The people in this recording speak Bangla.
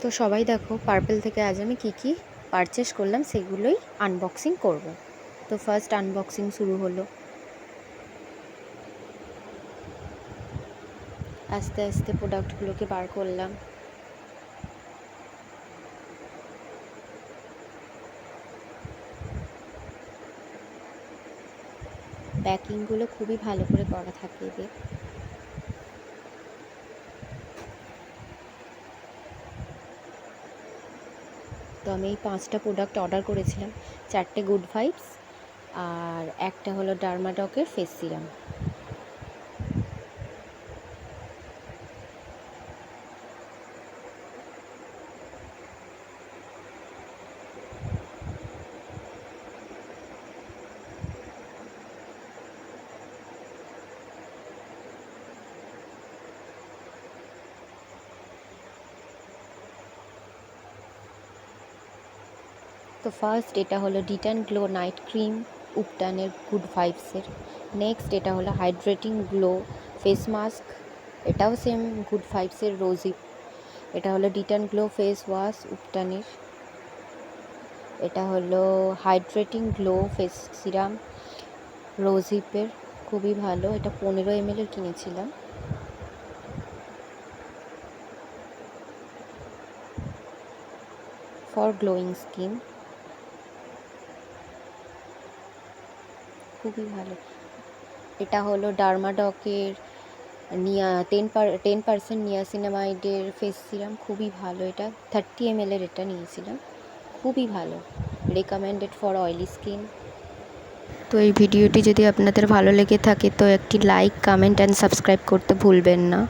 তো সবাই দেখো পার্পেল থেকে আজ আমি কি পারচেস করলাম সেগুলোই আনবক্সিং করব। তো ফার্স্ট আনবক্সিং শুরু হলো। আস্তে আস্তে প্রোডাক্টগুলোকে বার করলাম। প্যাকিংগুলো খুবই ভালো করে করা থাকে এদের। তো আমি এই 5টা প্রোডাক্ট অর্ডার করেছিলাম। 4টে গুড ভাইবস আর একটা হলো ডার্মাডকের ফেস সিরাম। তো ফার্স্ট এটা হলো ডিটান গ্লো নাইট ক্রিম উপটানের গুড ভাইবসের। নেক্সট এটা হলো হাইড্রেটিং গ্লো ফেস মাস্ক, এটাও সেম গুড ভাইবসের রোজি। এটা হলো ডিটান গ্লো ফেস ওয়াশ উপটানের। এটা হলো হাইড্রেটিং গ্লো ফেস সিরাম রোজিপের, খুবই ভালো। এটা 15 ml কিনেছিলাম। ফর গ্লোয়িং স্কিন, খুবই ভালো। এটা হলো ডার্মাডকের 10% নিয়াসিনামাইডের ফেস সিরাম, খুবই ভালো। এটা 30 ml এটা নিয়েছিলাম, খুবই ভালো। Recommended for oily skin. তো এই ভিডিওটি যদি আপনাদের ভালো লেগে থাকে তো একটি লাইক, কমেন্ট অ্যান্ড সাবস্ক্রাইব করতে ভুলবেন না।